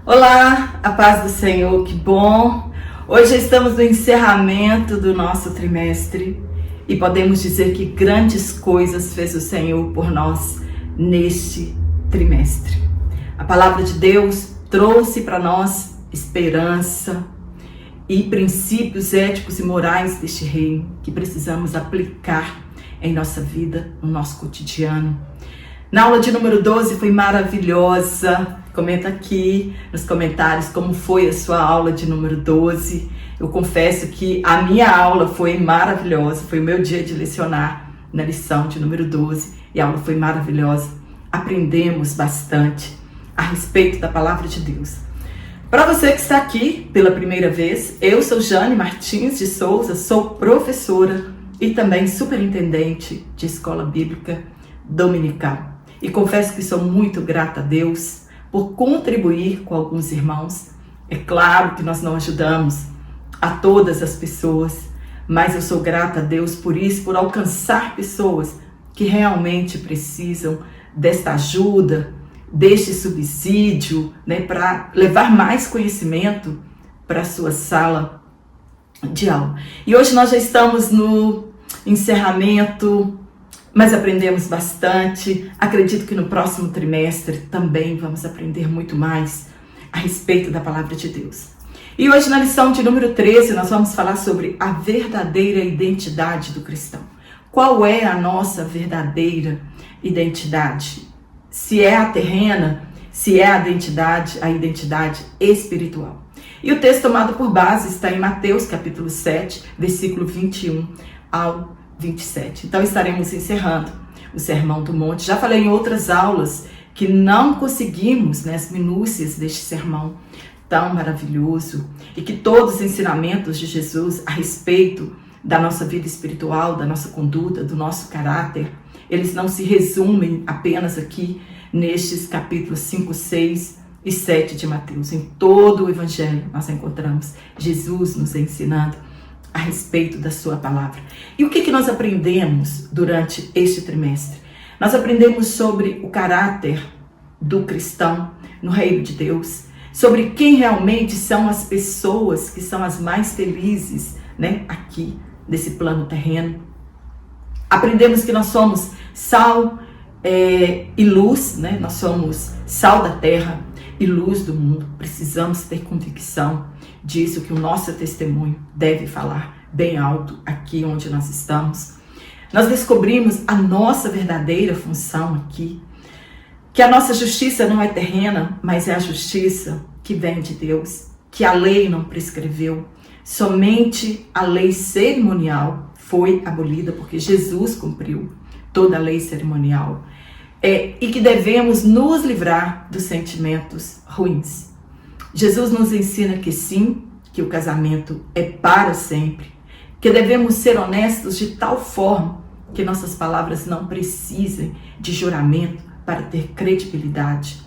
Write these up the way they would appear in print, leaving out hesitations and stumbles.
Olá, a paz do Senhor, que bom! Hoje estamos no encerramento do nosso trimestre e podemos dizer que grandes coisas fez o Senhor por nós neste trimestre. A palavra de Deus trouxe para nós esperança e princípios éticos e morais deste reino que precisamos aplicar em nossa vida, no nosso cotidiano. Na aula de número 12 foi maravilhosa. Comenta aqui nos comentários como foi a sua aula de número 12. Eu confesso que a minha aula foi maravilhosa. Foi o meu dia de lecionar na lição de número 12 e a aula foi maravilhosa. Aprendemos bastante a respeito da palavra de Deus. Para você que está aqui pela primeira vez, eu sou Jane Martins de Souza, sou professora e também superintendente de escola bíblica dominical. E confesso que sou muito grata a Deus por contribuir com alguns irmãos. É claro que nós não ajudamos a todas as pessoas, mas eu sou grata a Deus por isso, por alcançar pessoas que realmente precisam desta ajuda, deste subsídio, para levar mais conhecimento para a sua sala de aula. E hoje nós já estamos no encerramento, mas aprendemos bastante. Acredito que no próximo trimestre também vamos aprender muito mais a respeito da palavra de Deus. E hoje na lição de número 13 nós vamos falar sobre a verdadeira identidade do cristão. Qual é a nossa verdadeira identidade? Se é a terrena, se é a identidade espiritual. E o texto tomado por base está em Mateus capítulo 7, versículo 21 ao 27. Então estaremos encerrando o Sermão do Monte. Já falei em outras aulas que não conseguimos, as minúcias deste sermão tão maravilhoso e que todos os ensinamentos de Jesus a respeito da nossa vida espiritual, da nossa conduta, do nosso caráter, eles não se resumem apenas aqui nestes capítulos 5, 6 e 7 de Mateus. Em todo o Evangelho nós encontramos Jesus nos ensinando a respeito da sua palavra. E o que nós aprendemos durante este trimestre? Nós aprendemos sobre o caráter do cristão no reino de Deus, sobre quem realmente são as pessoas que são as mais felizes, aqui nesse plano terreno. Aprendemos que nós somos sal e luz, nós somos sal da terra e luz do mundo. Precisamos ter convicção disso, que o nosso testemunho deve falar bem alto aqui onde nós estamos. Nós descobrimos a nossa verdadeira função aqui, que a nossa justiça não é terrena, mas é a justiça que vem de Deus, que a lei não prescreveu, somente a lei cerimonial foi abolida, porque Jesus cumpriu toda a lei cerimonial, e que devemos nos livrar dos sentimentos ruins. Jesus nos ensina que sim, que o casamento é para sempre, que devemos ser honestos de tal forma que nossas palavras não precisem de juramento para ter credibilidade.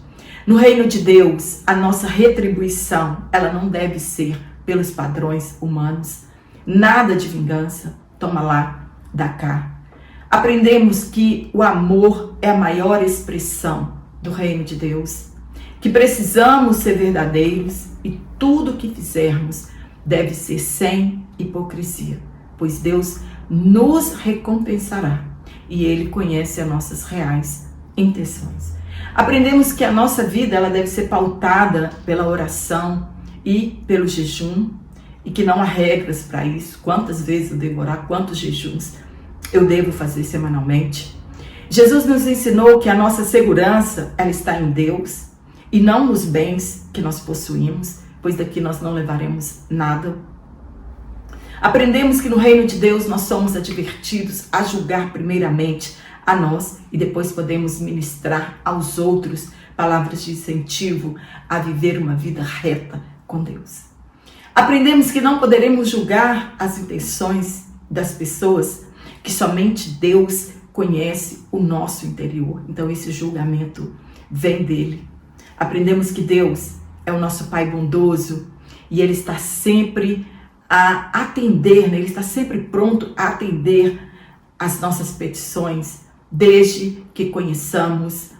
No reino de Deus, a nossa retribuição, ela não deve ser pelos padrões humanos. Nada de vingança, toma lá, dá cá. Aprendemos que o amor é a maior expressão do reino de Deus, que precisamos ser verdadeiros e tudo o que fizermos deve ser sem hipocrisia, pois Deus nos recompensará e Ele conhece as nossas reais intenções. Aprendemos que a nossa vida ela deve ser pautada pela oração e pelo jejum e que não há regras para isso. Quantas vezes eu devo orar, quantos jejuns eu devo fazer semanalmente. Jesus nos ensinou que a nossa segurança ela está em Deus e não nos bens que nós possuímos, pois daqui nós não levaremos nada. Aprendemos que no reino de Deus nós somos advertidos a julgar primeiramente a nós e depois podemos ministrar aos outros palavras de incentivo a viver uma vida reta com Deus. Aprendemos que não poderemos julgar as intenções das pessoas, que somente Deus conhece o nosso interior. Então esse julgamento vem dele. Aprendemos que Deus é o nosso Pai bondoso e Ele está sempre a atender, Ele está sempre pronto a atender as nossas petições, desde que conheçamos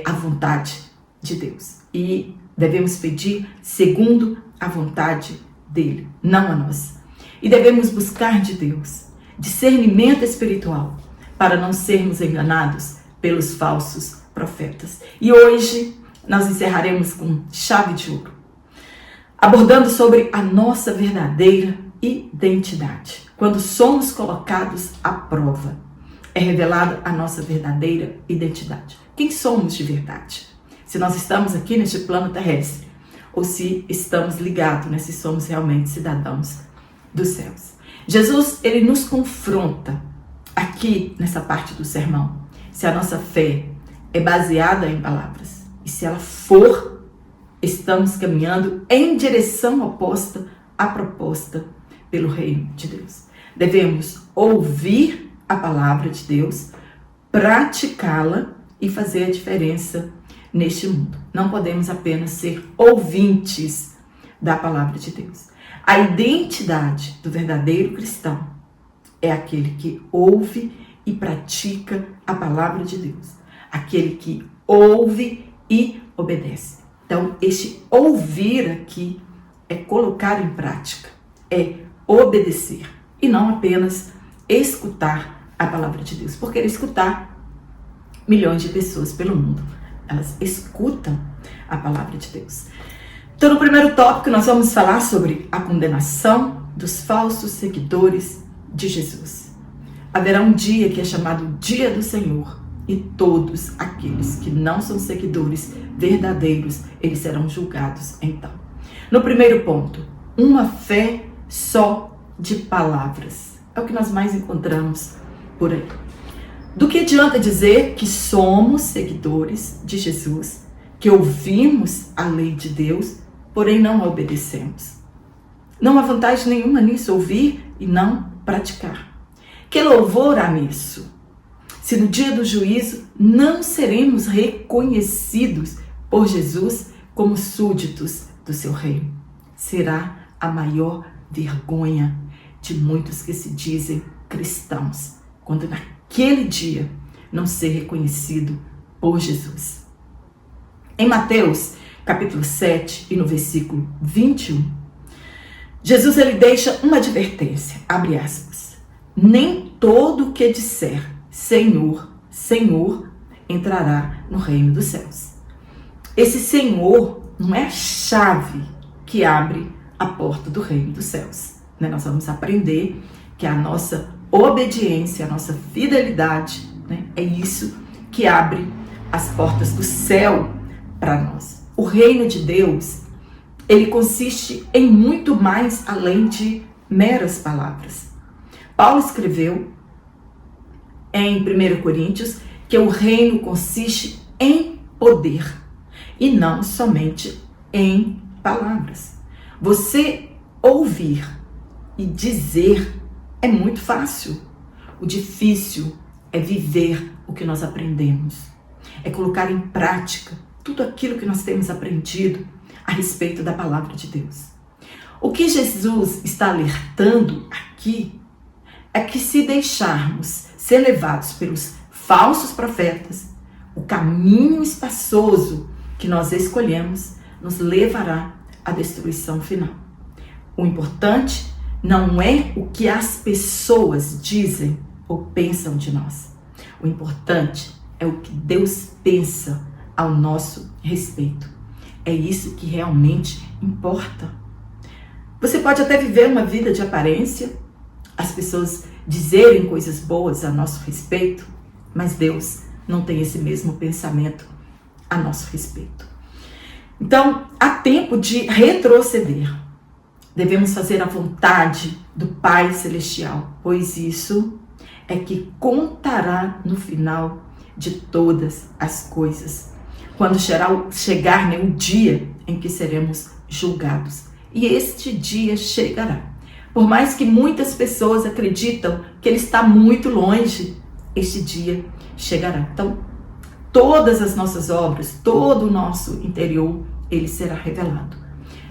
a vontade de Deus. e devemos pedir segundo a vontade dele, não a nossa. E devemos buscar de Deus discernimento espiritual para não sermos enganados pelos falsos profetas. E hoje nós encerraremos com chave de ouro, abordando sobre a nossa verdadeira identidade. Quando somos colocados à prova, é revelada a nossa verdadeira identidade. Quem somos de verdade? Se nós estamos aqui neste plano terrestre, ou se estamos ligados, né? Se somos realmente cidadãos dos céus. Jesus, ele nos confronta aqui nessa parte do sermão, se a nossa fé é baseada em palavras, e se ela for, estamos caminhando em direção oposta à proposta pelo reino de Deus. Devemos ouvir a palavra de Deus, praticá-la e fazer a diferença neste mundo. Não podemos apenas ser ouvintes da palavra de Deus. A identidade do verdadeiro cristão é aquele que ouve e pratica a palavra de Deus. Aquele que ouve e obedece. Então, este ouvir aqui é colocar em prática, é obedecer e não apenas escutar a palavra de Deus. Porque escutar, milhões de pessoas pelo mundo, elas escutam a palavra de Deus. Então, no primeiro tópico, nós vamos falar sobre a condenação dos falsos seguidores de Jesus. Haverá um dia que é chamado Dia do Senhor, e todos aqueles que não são seguidores verdadeiros, eles serão julgados então. No primeiro ponto, uma fé só de palavras. É o que nós mais encontramos por aí. Do que adianta dizer que somos seguidores de Jesus, que ouvimos a lei de Deus, porém não a obedecemos? Não há vantagem nenhuma nisso, ouvir e não praticar. Que louvor há nisso? Se no dia do juízo não seremos reconhecidos por Jesus como súditos do seu reino, será a maior vergonha de muitos que se dizem cristãos, quando naquele dia não ser reconhecido por Jesus. Em Mateus, capítulo 7 e no versículo 21, Jesus ele deixa uma advertência, abre aspas, nem todo o que disser Senhor, Senhor, entrará no reino dos céus. Esse Senhor não é a chave que abre a porta do reino dos céus. Né? Nós vamos aprender que a nossa obediência, a nossa fidelidade, né? É isso que abre as portas do céu para nós. O reino de Deus, ele consiste em muito mais além de meras palavras. Paulo escreveu em 1 Coríntios que o reino consiste em poder e não somente em palavras. Você ouvir e dizer é muito fácil. O difícil é viver o que nós aprendemos. É colocar em prática tudo aquilo que nós temos aprendido a respeito da palavra de Deus. O que Jesus está alertando aqui é que se deixarmos ser levados pelos falsos profetas, o caminho espaçoso que nós escolhemos nos levará à destruição final. O importante não é o que as pessoas dizem ou pensam de nós. O importante é o que Deus pensa ao nosso respeito. É isso que realmente importa. Você pode até viver uma vida de aparência, as pessoas dizerem coisas boas a nosso respeito, mas Deus não tem esse mesmo pensamento a nosso respeito. Então, há tempo de retroceder. Devemos fazer a vontade do Pai Celestial, pois isso é que contará no final de todas as coisas, quando chegar o dia em que seremos julgados. E este dia chegará. Por mais que muitas pessoas acreditam que ele está muito longe, este dia chegará. Então, todas as nossas obras, todo o nosso interior, ele será revelado.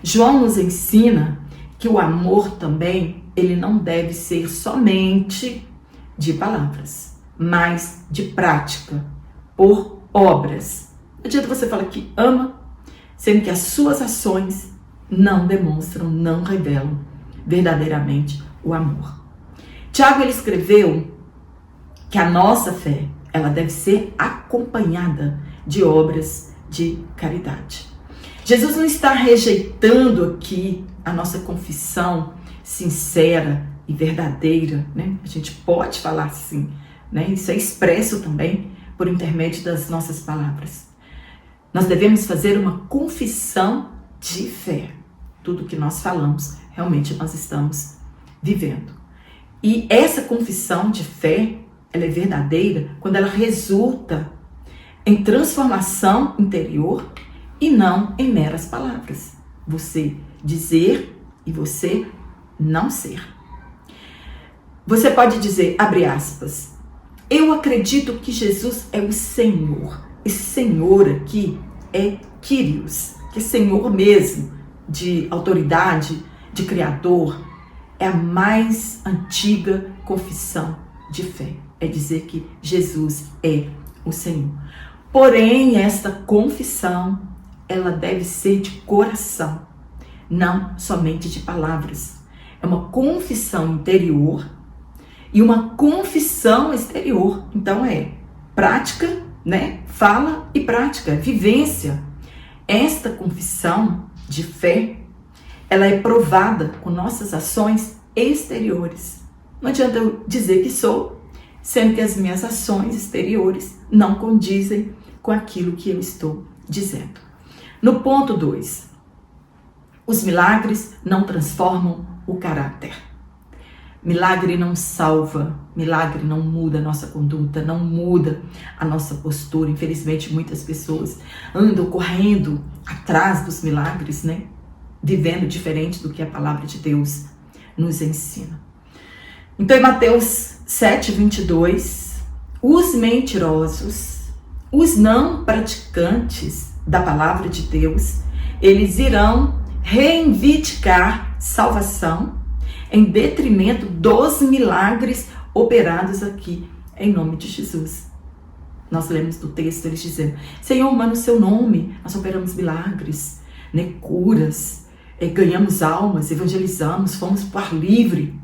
João nos ensina que o amor também, ele não deve ser somente de palavras, mas de prática, por obras. Não adianta você falar que ama sendo que as suas ações não demonstram, não revelam verdadeiramente o amor. Tiago, ele escreveu que a nossa fé, ela deve ser acompanhada de obras de caridade. Jesus não está rejeitando aqui a nossa confissão sincera e verdadeira, né? A gente pode falar assim, né? Isso é expresso também por intermédio das nossas palavras. Nós devemos fazer uma confissão de fé. Tudo que nós falamos, realmente nós estamos vivendo. E essa confissão de fé, ela é verdadeira quando ela resulta em transformação interior e não em meras palavras. Você dizer e você não ser. Você pode dizer, abre aspas, eu acredito que Jesus é o Senhor. Esse Senhor aqui é Kyrios, que é Senhor mesmo, de autoridade, de Criador. É a mais antiga confissão de fé. É dizer que Jesus é o Senhor. Porém, esta confissão, ela deve ser de coração, não somente de palavras. É uma confissão interior e uma confissão exterior. Então é prática, né? Fala e prática, vivência. Esta confissão de fé, ela é provada com nossas ações exteriores. Não adianta eu dizer que sou, sendo que as minhas ações exteriores não condizem com aquilo que eu estou dizendo. No ponto 2, os milagres não transformam o caráter. Milagre não salva, milagre não muda a nossa conduta, não muda a nossa postura. Infelizmente, muitas pessoas andam correndo atrás dos milagres, né? Vivendo diferente do que a palavra de Deus nos ensina. Então, em Mateus 7:22, os mentirosos, os não praticantes da palavra de Deus, eles irão reivindicar salvação em detrimento dos milagres operados aqui em nome de Jesus. Nós lemos do texto eles dizendo, Senhor, mas no seu nome nós operamos milagres, né, curas, ganhamos almas, evangelizamos, fomos para o ar livre.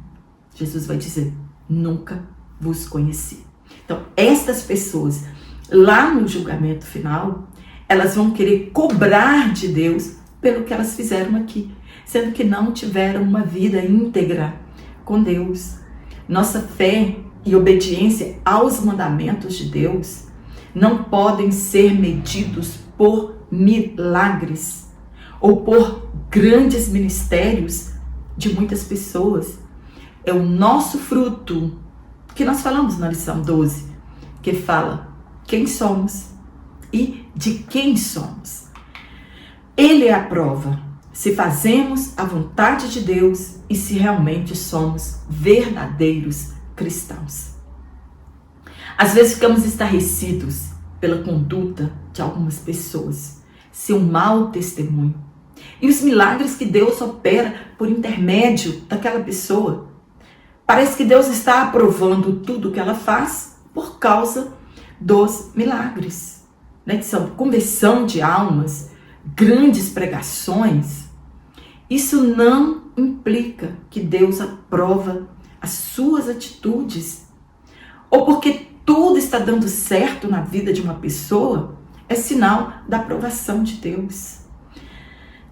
Jesus vai dizer, nunca vos conheci. Então, estas pessoas, lá no julgamento final, elas vão querer cobrar de Deus pelo que elas fizeram aqui, sendo que não tiveram uma vida íntegra com Deus. Nossa fé e obediência aos mandamentos de Deus não podem ser medidos por milagres ou por grandes ministérios de muitas pessoas. É o nosso fruto, que nós falamos na lição 12, que fala quem somos e de quem somos. Ele é a prova se fazemos a vontade de Deus e se realmente somos verdadeiros cristãos. Às vezes ficamos estarrecidos pela conduta de algumas pessoas, seu mau testemunho e os milagres que Deus opera por intermédio daquela pessoa. Parece que Deus está aprovando tudo o que ela faz por causa dos milagres, né? Que são conversão de almas, grandes pregações. Isso não implica que Deus aprova as suas atitudes, ou porque tudo está dando certo na vida de uma pessoa, é sinal da aprovação de Deus.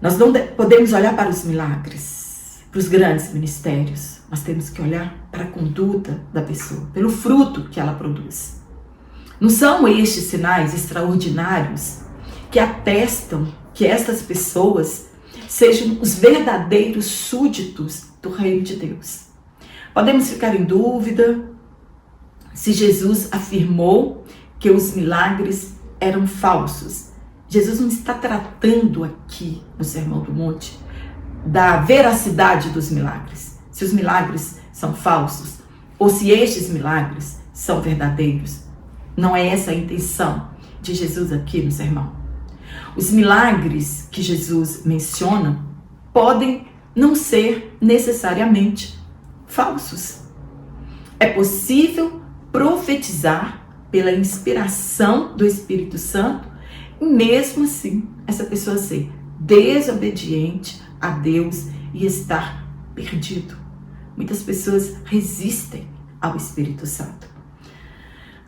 Nós não podemos olhar para os milagres, para os grandes ministérios. Nós temos que olhar para a conduta da pessoa, pelo fruto que ela produz. Não são estes sinais extraordinários que atestam que estas pessoas sejam os verdadeiros súditos do reino de Deus. Podemos ficar em dúvida se Jesus afirmou que os milagres eram falsos. Jesus não está tratando aqui no Sermão do Monte da veracidade dos milagres, se os milagres são falsos ou se estes milagres são verdadeiros. Não é essa a intenção de Jesus aqui no sermão. Os milagres que Jesus menciona podem não ser necessariamente falsos. É possível profetizar pela inspiração do Espírito Santo E mesmo assim, essa pessoa ser desobediente a Deus e estar perdido. Muitas pessoas resistem ao Espírito Santo.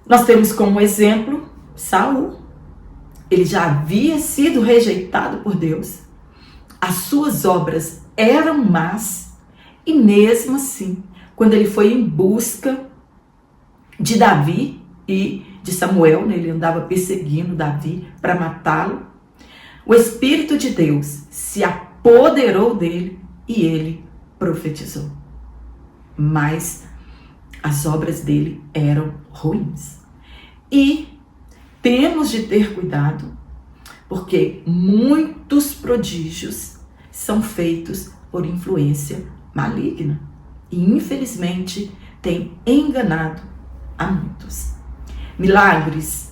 Nós temos como exemplo Saul. Ele já havia sido rejeitado por Deus. As suas obras eram más. E mesmo assim, quando ele foi em busca de Davi e de Samuel, ele andava perseguindo Davi para matá-lo, o Espírito de Deus se apoderou dele e ele profetizou. Mas as obras dele eram ruins. E temos de ter cuidado, porque muitos prodígios são feitos por influência maligna. E infelizmente tem enganado a muitos. Milagres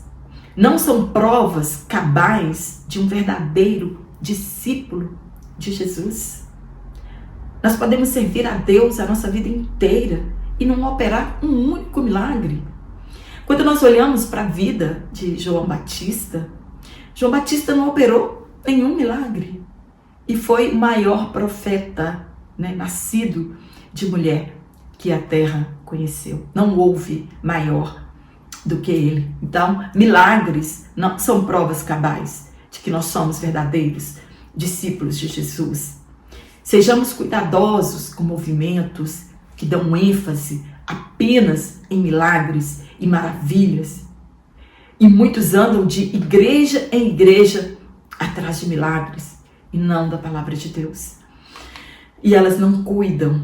não são provas cabais de um verdadeiro discípulo de Jesus. Nós podemos servir a Deus a nossa vida inteira e não operar um único milagre. Quando nós olhamos para a vida de João Batista não operou nenhum milagre. E foi o maior profeta, nascido de mulher que a terra conheceu. Não houve maior do que ele. Então, milagres não são provas cabais de que nós somos verdadeiros discípulos de Jesus. Sejamos cuidadosos com movimentos que dão ênfase apenas em milagres e maravilhas. E muitos andam de igreja em igreja atrás de milagres e não da palavra de Deus. E elas não cuidam,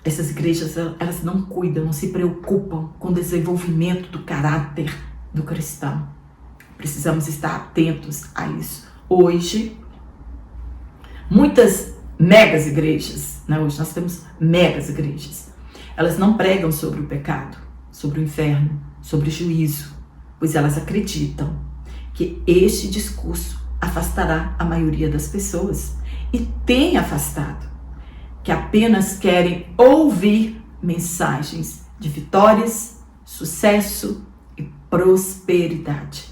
essas igrejas, elas não cuidam, não se preocupam com o desenvolvimento do caráter do cristão. Precisamos estar atentos a isso. Hoje, muitas megas igrejas, hoje nós temos megas igrejas, elas não pregam sobre o pecado, sobre o inferno, sobre o juízo, pois elas acreditam que este discurso afastará a maioria das pessoas e tem afastado, que apenas querem ouvir mensagens de vitórias, sucesso e prosperidade.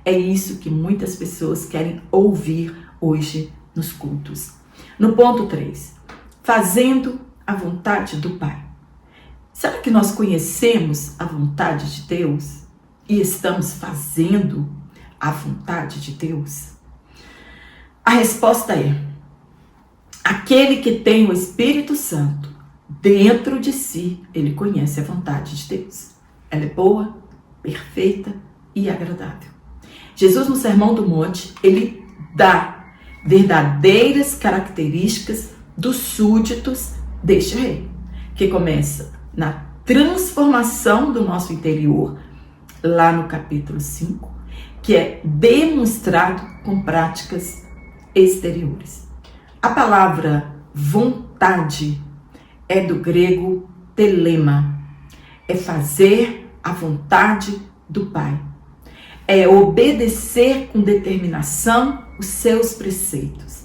É isso que muitas pessoas querem ouvir hoje nos cultos. No ponto 3, fazendo a vontade do Pai. Será que nós conhecemos a vontade de Deus e estamos fazendo a vontade de Deus? A resposta é: aquele que tem o Espírito Santo dentro de si, ele conhece a vontade de Deus. Ela é boa, perfeita e agradável. Jesus, no Sermão do Monte, ele dá verdadeiras características dos súditos deste rei, que começa na transformação do nosso interior, lá no capítulo 5, que é demonstrado com práticas exteriores. A palavra vontade é do grego telema, é fazer a vontade do Pai, é obedecer com determinação os seus preceitos,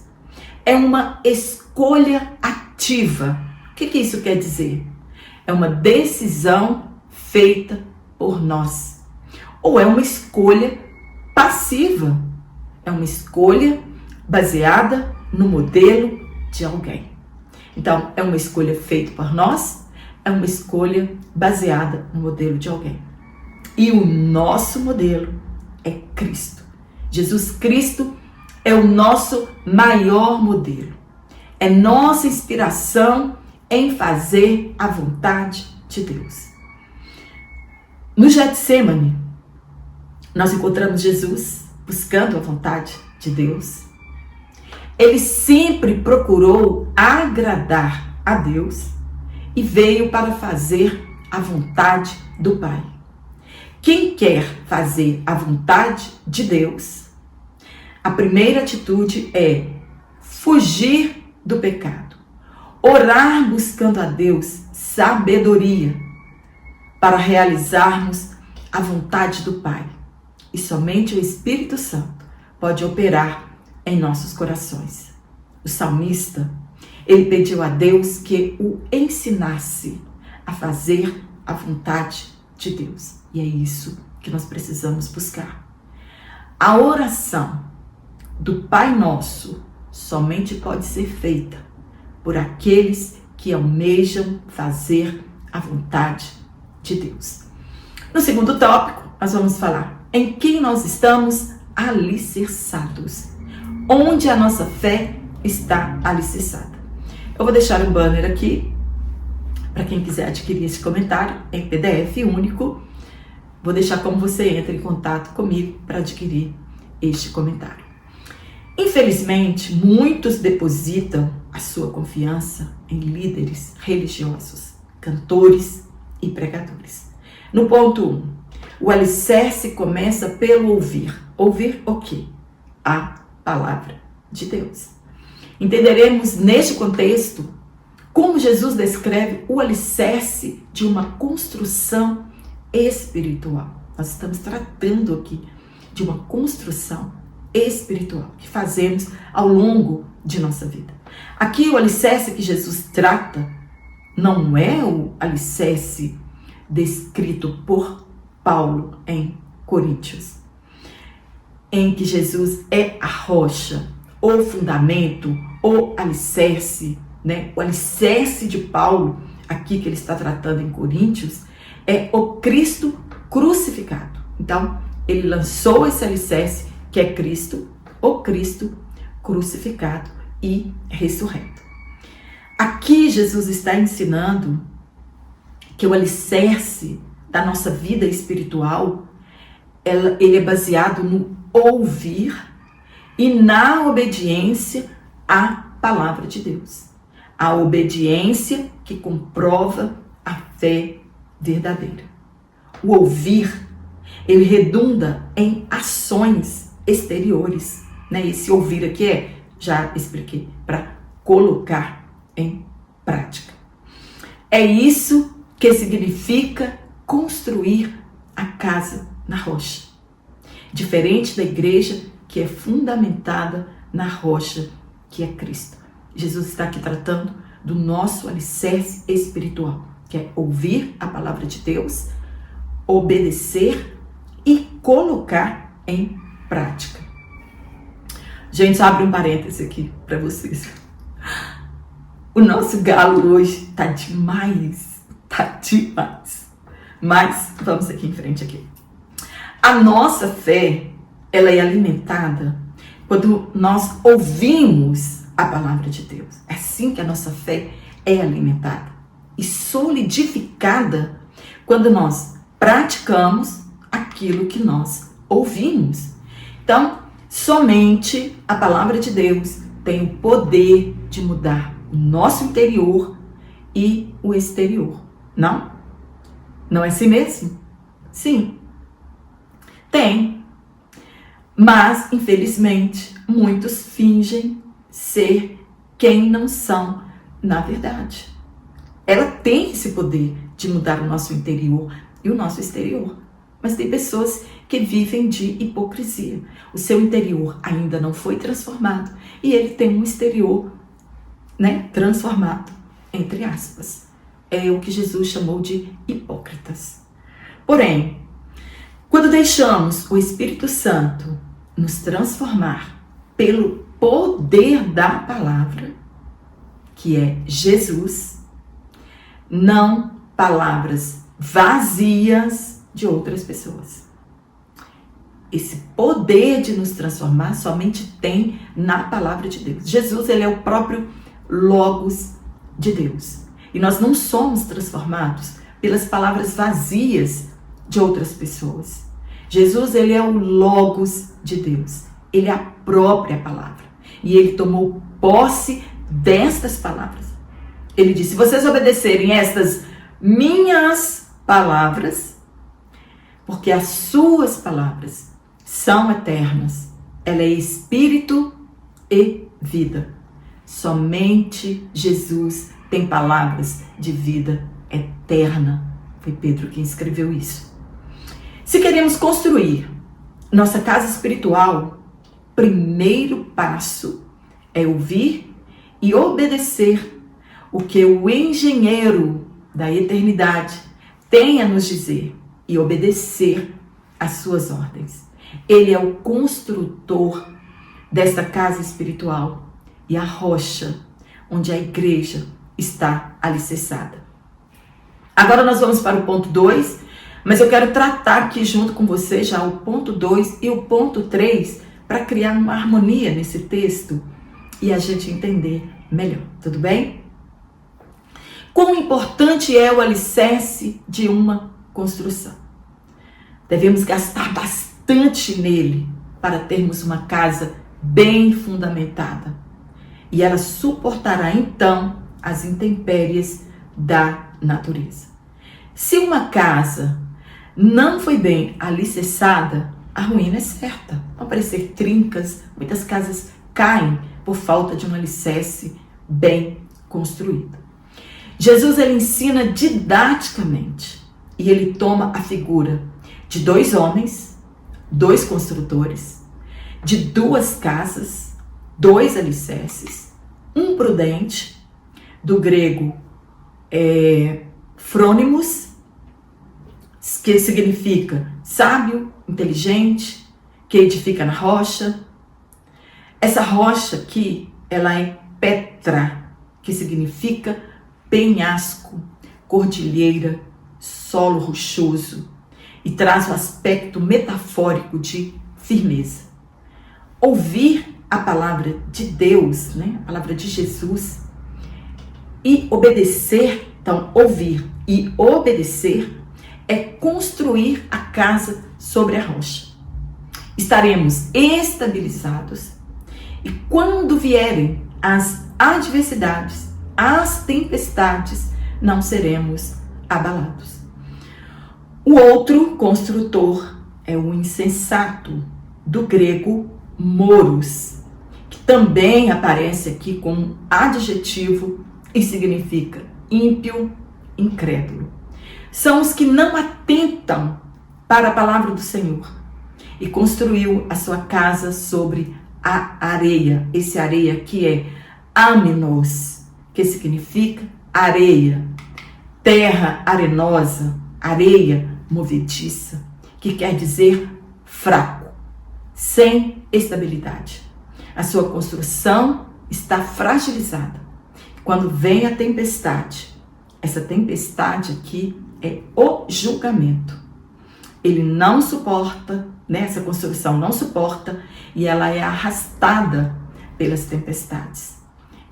é uma escolha ativa. O que isso quer dizer? É uma decisão feita por nós, ou é uma escolha passiva, é uma escolha baseada no modelo de alguém. Então, é uma escolha feita por nós, é uma escolha baseada no modelo de alguém. E o nosso modelo é Cristo. Jesus Cristo é o nosso maior modelo. É nossa inspiração em fazer a vontade de Deus. No Getsemane, nós encontramos Jesus buscando a vontade de Deus. Ele sempre procurou agradar a Deus e veio para fazer a vontade do Pai. Quem quer fazer a vontade de Deus, a primeira atitude é fugir do pecado, orar buscando a Deus sabedoria para realizarmos a vontade do Pai. E somente o Espírito Santo pode operar em nossos corações. O salmista, ele pediu a Deus que o ensinasse a fazer a vontade de Deus. E é isso que nós precisamos buscar. A oração do Pai Nosso somente pode ser feita por aqueles que almejam fazer a vontade de Deus. No segundo tópico, nós vamos falar em quem nós estamos alicerçados. Onde a nossa fé está alicerçada. Eu vou deixar um banner aqui para quem quiser adquirir esse comentário em PDF único. Vou deixar como você entra em contato comigo para adquirir este comentário. Infelizmente, muitos depositam a sua confiança em líderes religiosos, cantores e pregadores. No ponto 1, o alicerce começa pelo ouvir. Ouvir o quê? A palavra de Deus. Entenderemos neste contexto como Jesus descreve o alicerce de uma construção espiritual. Nós estamos tratando aqui de uma construção espiritual que fazemos ao longo de nossa vida. Aqui o alicerce que Jesus trata não é o alicerce descrito por Paulo em Coríntios, em que Jesus é a rocha, o fundamento, o alicerce, né? O alicerce de Paulo, aqui que ele está tratando em Coríntios, é o Cristo crucificado. Então, ele lançou esse alicerce que é Cristo, o Cristo crucificado e ressurreto. Aqui Jesus está ensinando que o alicerce da nossa vida espiritual, ele é baseado no ouvir e na obediência à palavra de Deus. A obediência que comprova a fé verdadeira. O ouvir, ele redunda em ações exteriores, né? Esse ouvir aqui já expliquei, para colocar em prática. É isso que significa construir a casa na rocha. Diferente da igreja que é fundamentada na rocha que é Cristo. Jesus está aqui tratando do nosso alicerce espiritual, que é ouvir a palavra de Deus, obedecer e colocar em prática. Gente, abre um parêntese aqui para vocês. O nosso galo hoje tá demais, Mas vamos aqui em frente aqui. A nossa fé, ela é alimentada quando nós ouvimos a palavra de Deus. É assim que a nossa fé é alimentada e solidificada quando nós praticamos aquilo que nós ouvimos. Então, somente a palavra de Deus tem o poder de mudar o nosso interior e o exterior. Não? Não é assim mesmo? Sim. Tem. Mas, infelizmente, muitos fingem ser quem não são na verdade. Ela tem esse poder de mudar o nosso interior e o nosso exterior. Mas tem pessoas que vivem de hipocrisia. O seu interior ainda não foi transformado e ele tem um exterior, né, transformado, entre aspas. É o que Jesus chamou de hipócritas. Porém, quando deixamos o Espírito Santo nos transformar pelo poder da palavra, que é Jesus, não palavras vazias de outras pessoas. Esse poder de nos transformar somente tem na palavra de Deus. Jesus, ele é o próprio Logos de Deus. E nós não somos transformados pelas palavras vazias de outras pessoas. Jesus, ele é o Logos de Deus. Ele é a própria palavra. E ele tomou posse destas palavras. Ele disse: se vocês obedecerem estas minhas palavras, porque as suas palavras são eternas, ela é espírito e vida. Somente Jesus tem palavras de vida eterna. Foi Pedro quem escreveu isso. Se queremos construir nossa casa espiritual, primeiro passo é ouvir e obedecer o que o engenheiro da eternidade tem a nos dizer e obedecer às suas ordens. Ele é o construtor desta casa espiritual e a rocha onde a igreja está alicerçada. Agora nós vamos para o ponto 2, mas eu quero tratar aqui junto com você já o ponto 2 e o ponto 3 para criar uma harmonia nesse texto e a gente entender melhor, tudo bem? Quão importante é o alicerce de uma construção? Devemos gastar bastante nele para termos uma casa bem fundamentada. E ela suportará então as intempéries da natureza. Se uma casa não foi bem alicerçada, a ruína é certa. Vão aparecer trincas, muitas casas caem por falta de um alicerce bem construído. Jesus ele ensina didaticamente e ele toma a figura de 2 homens, 2 construtores, de 2 casas, 2 alicerces, um prudente, do grego frônimos, que significa sábio, inteligente, que edifica na rocha. Essa rocha aqui, ela é Petra, que significa penhasco, cordilheira, solo rochoso e traz o aspecto metafórico de firmeza. Ouvir a palavra de Deus, né? A palavra de Jesus e obedecer, então ouvir e obedecer é construir a casa sobre a rocha. Estaremos estabilizados e quando vierem as adversidades, as tempestades, não seremos abalados. O outro construtor é o insensato, do grego moros, que também aparece aqui como adjetivo e significa ímpio, incrédulo. São os que não atentam para a palavra do Senhor e construiu a sua casa sobre a areia. Esse areia que é amnos, que significa areia, terra arenosa, areia movediça, que quer dizer fraco, sem estabilidade. A sua construção está fragilizada. Quando vem a tempestade, essa tempestade aqui é o julgamento. Ele não suporta, né? Essa construção não suporta e ela é arrastada pelas tempestades.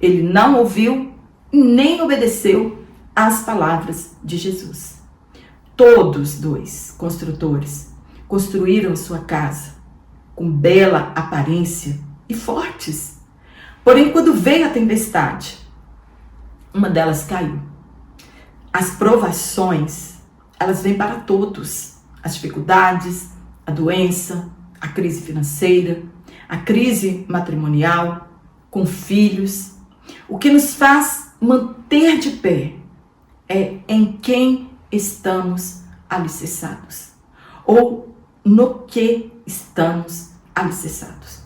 Ele não ouviu nem obedeceu às palavras de Jesus. Todos 2 construtores construíram sua casa com bela aparência e fortes. Porém, quando veio a tempestade, uma delas caiu. As provações, elas vêm para todos. As dificuldades, a doença, a crise financeira, a crise matrimonial, com filhos. O que nos faz manter de pé é em quem estamos alicerçados ou no que estamos alicerçados.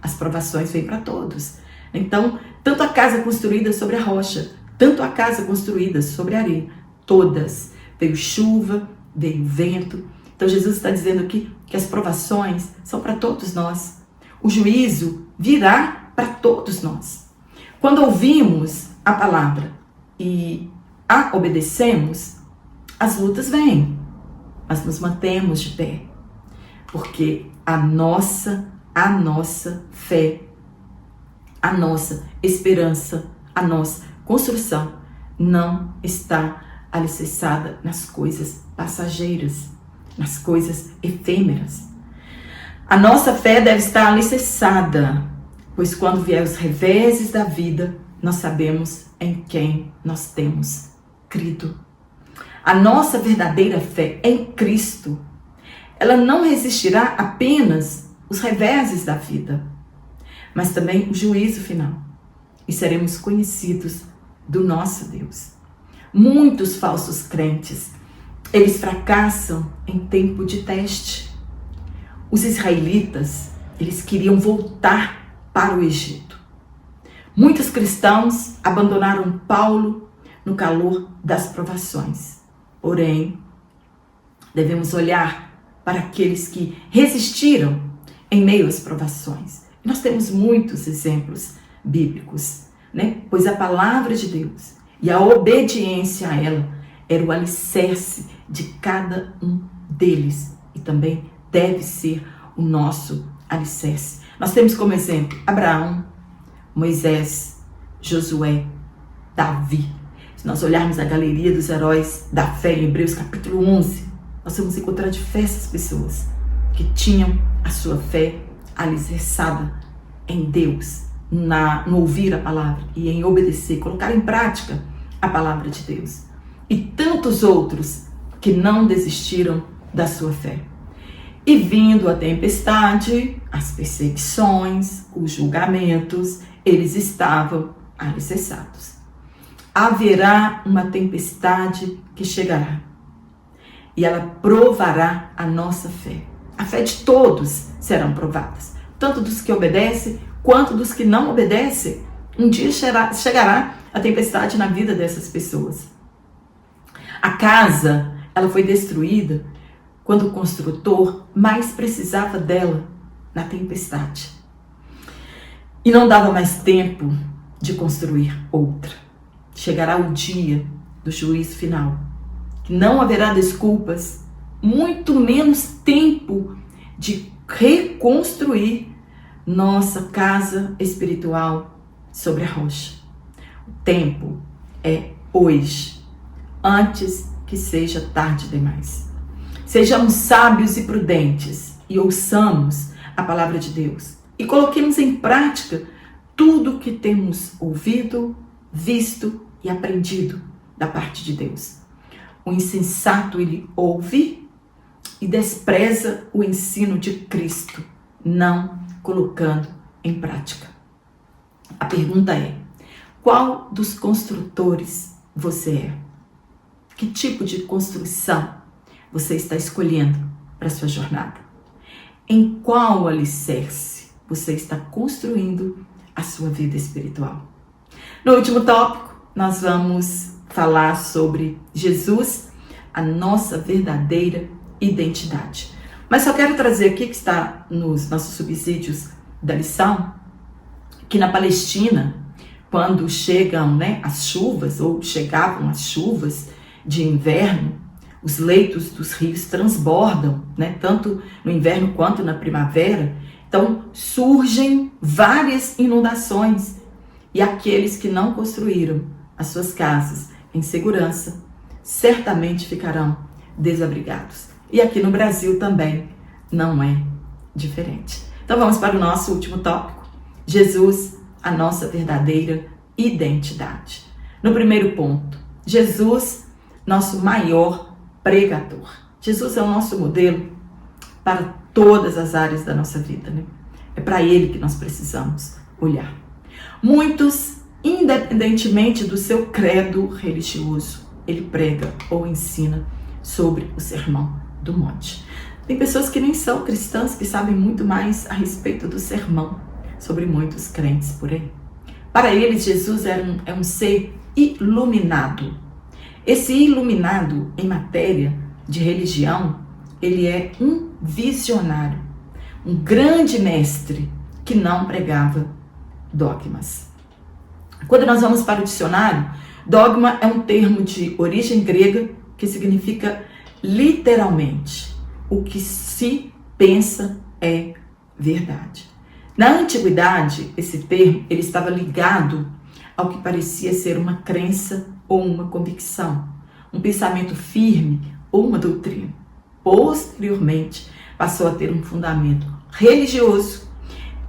As provações vêm para todos. Então, tanto a casa construída sobre a rocha, tanto a casa construída sobre a areia, todas. Veio chuva, veio vento. Então, Jesus está dizendo aqui que as provações são para todos nós. O juízo virá para todos nós. Quando ouvimos a palavra e a obedecemos, as lutas vêm, mas nos mantemos de pé, porque a nossa fé, a nossa esperança, a nossa construção não está alicerçada nas coisas passageiras, nas coisas efêmeras. A nossa fé deve estar alicerçada, pois quando vier os reveses da vida, nós sabemos em quem nós temos crido. A nossa verdadeira fé em Cristo, ela não resistirá apenas os reveses da vida, mas também o juízo final. E seremos conhecidos do nosso Deus. Muitos falsos crentes, eles fracassam em tempo de teste. Os israelitas, eles queriam voltar para o Egito. Muitos cristãos abandonaram Paulo no calor das provações. Porém, devemos olhar para aqueles que resistiram em meio às provações. Nós temos muitos exemplos bíblicos, né? Pois a palavra de Deus e a obediência a ela era o alicerce de cada um deles e também deve ser o nosso alicerce. Nós temos como exemplo Abraão, Moisés, Josué, Davi. Se nós olharmos a galeria dos heróis da fé em Hebreus capítulo 11, nós vamos encontrar diversas pessoas que tinham a sua fé alicerçada em Deus, no ouvir a palavra e em obedecer, colocar em prática a palavra de Deus. E tantos outros que não desistiram da sua fé. E vindo a tempestade, as perseguições, os julgamentos, eles estavam alicerçados. Haverá uma tempestade que chegará e ela provará a nossa fé. A fé de todos serão provadas, tanto dos que obedecem quanto dos que não obedecem. Um dia chegará a tempestade na vida dessas pessoas. A casa, ela foi destruída quando o construtor mais precisava dela na tempestade. E não dava mais tempo de construir outra. Chegará o dia do juízo final, que não haverá desculpas, muito menos tempo de reconstruir nossa casa espiritual sobre a rocha. O tempo é hoje, antes que seja tarde demais. Sejamos sábios e prudentes e ouçamos a palavra de Deus e coloquemos em prática tudo o que temos ouvido, visto e aprendido da parte de Deus. O insensato, ele ouve e despreza o ensino de Cristo, não colocando em prática. A pergunta é: qual dos construtores você é? Que tipo de construção você está escolhendo para a sua jornada? Em qual alicerce você está construindo a sua vida espiritual? No último tópico, nós vamos falar sobre Jesus, a nossa verdadeira identidade. Mas só quero trazer aqui, que está nos nossos subsídios da lição, que na Palestina, quando chegam, as chuvas, ou chegavam as chuvas de inverno, os leitos dos rios transbordam, tanto no inverno quanto na primavera. Então surgem várias inundações e aqueles que não construíram as suas casas em segurança certamente ficarão desabrigados. E aqui no Brasil também não é diferente. Então vamos para o nosso último tópico: Jesus, a nossa verdadeira identidade. No primeiro ponto, Jesus, nosso maior pregador. Jesus é o nosso modelo para todas as áreas da nossa vida, É para ele que nós precisamos olhar. Muitos, independentemente do seu credo religioso, ele prega ou ensina sobre o Sermão do Monte. Tem pessoas que nem são cristãs, que sabem muito mais a respeito do sermão sobre muitos crentes por aí. Para eles, Jesus é um ser iluminado. Esse iluminado em matéria de religião, ele é um visionário, um grande mestre que não pregava dogmas. Quando nós vamos para o dicionário, dogma é um termo de origem grega que significa literalmente o que se pensa é verdade. Na antiguidade, esse termo ele estava ligado ao que parecia ser uma crença ou uma convicção, um pensamento firme ou uma doutrina. Posteriormente, passou a ter um fundamento religioso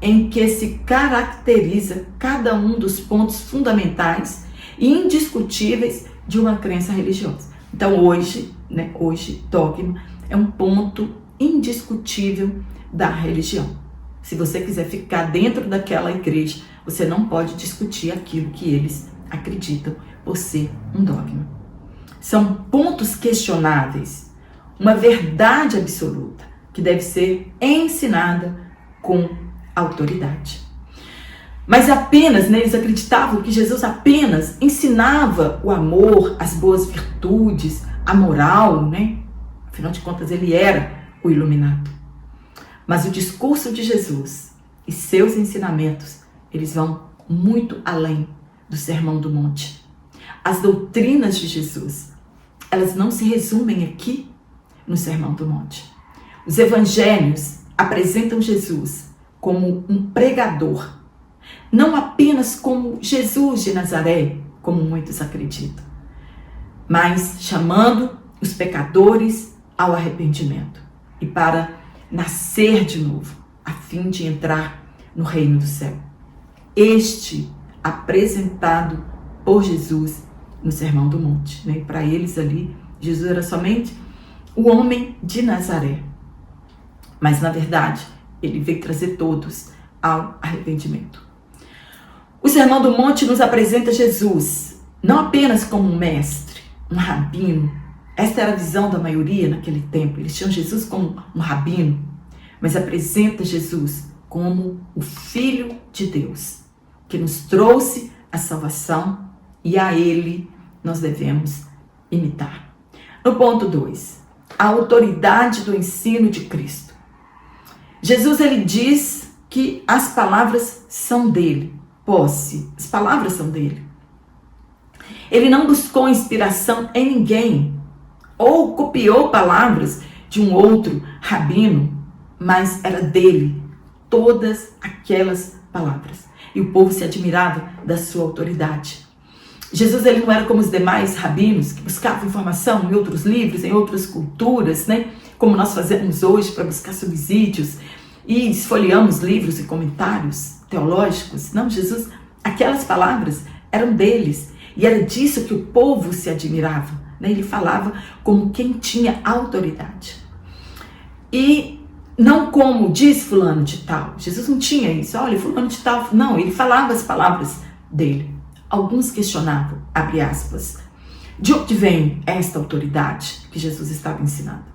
em que se caracteriza cada um dos pontos fundamentais e indiscutíveis de uma crença religiosa. Então hoje, dogma é um ponto indiscutível da religião. Se você quiser ficar dentro daquela igreja, você não pode discutir aquilo que eles acreditam por ser um dogma. São pontos questionáveis, uma verdade absoluta que deve ser ensinada com autoridade. Mas apenas, eles acreditavam que Jesus apenas ensinava o amor, as boas virtudes, a moral, Afinal de contas, ele era o iluminado. Mas o discurso de Jesus e seus ensinamentos, eles vão muito além do Sermão do Monte. As doutrinas de Jesus, elas não se resumem aqui no Sermão do Monte. Os evangelhos apresentam Jesus como um pregador, não apenas como Jesus de Nazaré, como muitos acreditam, mas chamando os pecadores ao arrependimento e para nascer de novo, a fim de entrar no reino do céu. Este apresentado por Jesus no Sermão do Monte, né? Para eles ali, Jesus era somente o homem de Nazaré. Mas, na verdade, ele veio trazer todos ao arrependimento. O Sermão do Monte nos apresenta Jesus não apenas como um mestre, um rabino. Esta era a visão da maioria naquele tempo. Eles tinham Jesus como um rabino, mas apresenta Jesus como o Filho de Deus, que nos trouxe a salvação e a Ele nós devemos imitar. No ponto 2, a autoridade do ensino de Cristo. Jesus, ele diz que as palavras são dele, posse, as palavras são dele. Ele não buscou inspiração em ninguém ou copiou palavras de um outro rabino, mas era dele todas aquelas palavras. E o povo se admirava da sua autoridade. Jesus, ele não era como os demais rabinos que buscavam informação em outros livros, em outras culturas, né? Como nós fazemos hoje para buscar subsídios e esfolheamos livros e comentários teológicos. Não, Jesus, aquelas palavras eram deles e era disso que o povo se admirava, né? Ele falava como quem tinha autoridade. E não como diz fulano de tal. Jesus não tinha isso. Olha, fulano de tal. Não, ele falava as palavras dele. Alguns questionavam, abre aspas, de onde vem esta autoridade que Jesus estava ensinando?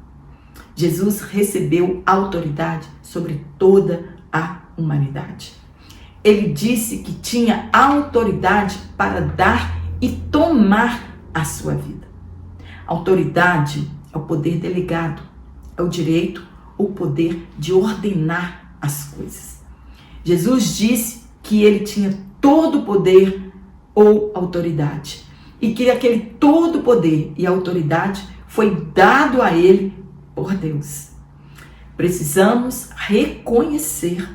Jesus recebeu autoridade sobre toda a humanidade. Ele disse que tinha autoridade para dar e tomar a sua vida. Autoridade é o poder delegado, é o direito ou poder de ordenar as coisas. Jesus disse que ele tinha todo o poder ou autoridade e que aquele todo poder e autoridade foi dado a ele por Deus. Precisamos reconhecer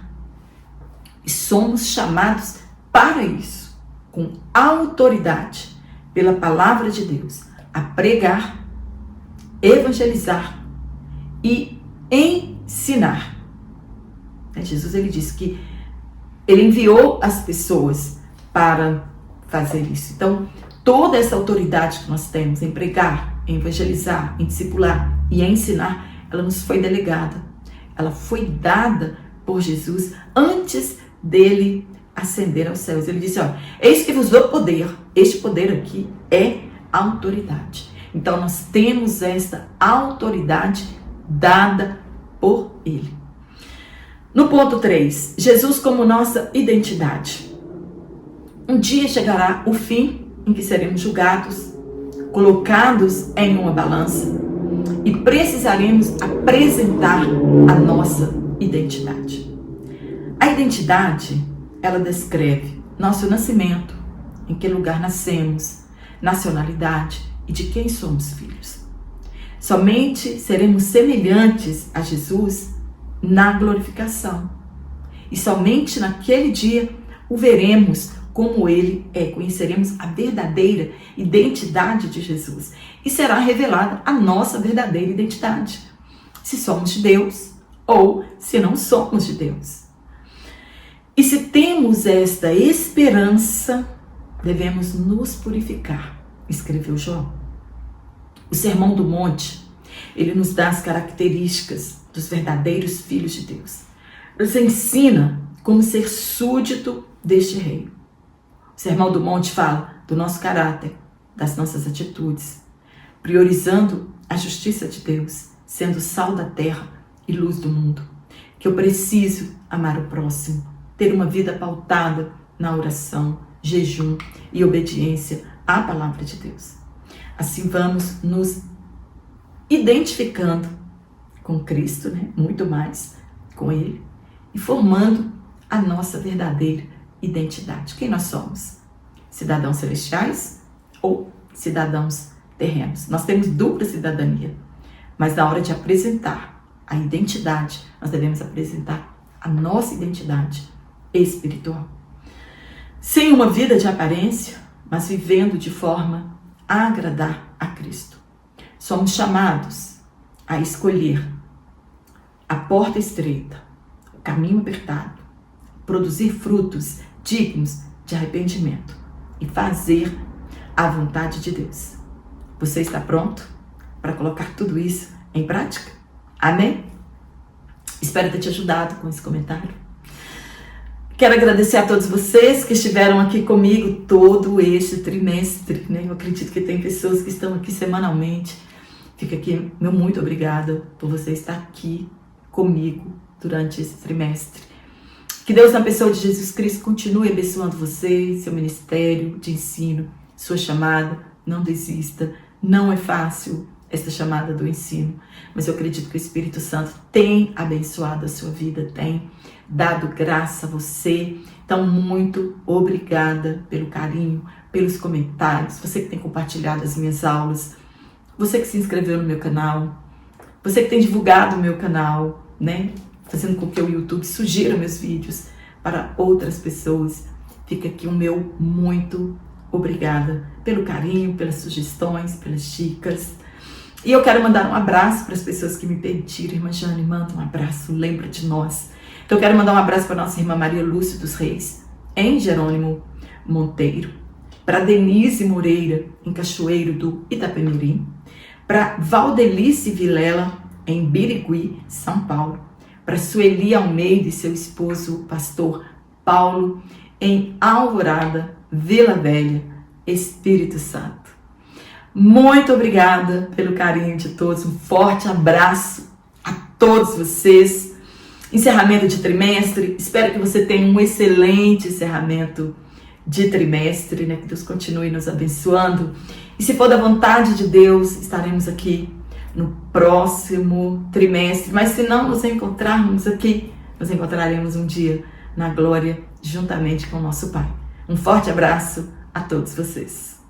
e somos chamados para isso, com autoridade, pela palavra de Deus, a pregar, evangelizar e ensinar. Jesus, ele disse que ele enviou as pessoas para fazer isso. Então, toda essa autoridade que nós temos em pregar, em evangelizar, em discipular e em ensinar, ela nos foi delegada. Ela foi dada por Jesus antes dele ascender aos céus. Ele disse, olha, eis que vos dou poder. Este poder aqui é autoridade. Então, nós temos esta autoridade dada por ele. No ponto 3, Jesus como nossa identidade. Um dia chegará o fim em que seremos julgados, colocados em uma balança e precisaremos apresentar a nossa identidade. A identidade, ela descreve nosso nascimento, em que lugar nascemos, nacionalidade e de quem somos filhos. Somente seremos semelhantes a Jesus na glorificação. E somente naquele dia o veremos como ele é. Conheceremos a verdadeira identidade de Jesus. E será revelada a nossa verdadeira identidade. Se somos de Deus ou se não somos de Deus. E se temos esta esperança, devemos nos purificar, escreveu João. O Sermão do Monte, ele nos dá as características dos verdadeiros filhos de Deus. Nos ensina como ser súdito deste reino. O Sermão do Monte fala do nosso caráter, das nossas atitudes, priorizando a justiça de Deus, sendo sal da terra e luz do mundo. Que eu preciso amar o próximo, ter uma vida pautada na oração, jejum e obediência à palavra de Deus. Assim vamos nos identificando com Cristo, né? Muito mais com Ele, e formando a nossa verdadeira identidade. Quem nós somos? Cidadãos celestiais ou cidadãos terrenos? Nós temos dupla cidadania, mas na hora de apresentar a identidade, nós devemos apresentar a nossa identidade espiritual. Sem uma vida de aparência, mas vivendo de forma a agradar a Cristo. Somos chamados a escolher a porta estreita, o caminho apertado, produzir frutos dignos de arrependimento e fazer a vontade de Deus. Você está pronto para colocar tudo isso em prática? Amém? Espero ter te ajudado com esse comentário. Quero agradecer a todos vocês que estiveram aqui comigo todo este trimestre, né? Eu acredito que tem pessoas que estão aqui semanalmente. Fica aqui meu muito obrigada por você estar aqui comigo durante esse trimestre. Que Deus, na pessoa de Jesus Cristo, continue abençoando você, seu ministério de ensino, sua chamada. Não desista, não é fácil essa chamada do ensino, mas eu acredito que o Espírito Santo tem abençoado a sua vida, tem dado graça a você. Então, muito obrigada pelo carinho, pelos comentários, você que tem compartilhado as minhas aulas, você que se inscreveu no meu canal, você que tem divulgado o meu canal, né? Fazendo com que o YouTube sugira meus vídeos para outras pessoas. Fica aqui o meu muito obrigada pelo carinho, pelas sugestões, pelas dicas. E eu quero mandar um abraço para as pessoas que me pediram. Irmã Jane, manda um abraço, lembra de nós. Então eu quero mandar um abraço para nossa irmã Maria Lúcia dos Reis, em Jerônimo Monteiro. Para Denise Moreira, em Cachoeiro do Itapemirim. Para Valdelice Vilela, em Birigui, São Paulo. Para Sueli Almeida e seu esposo, pastor Paulo, em Alvorada, Vila Velha, Espírito Santo. Muito obrigada pelo carinho de todos, um forte abraço a todos vocês. Encerramento de trimestre, espero que você tenha um excelente encerramento de trimestre, né? Que Deus continue nos abençoando. E se for da vontade de Deus, estaremos aqui no próximo trimestre. Mas se não nos encontrarmos aqui, nos encontraremos um dia na glória, juntamente com o nosso Pai. Um forte abraço a todos vocês.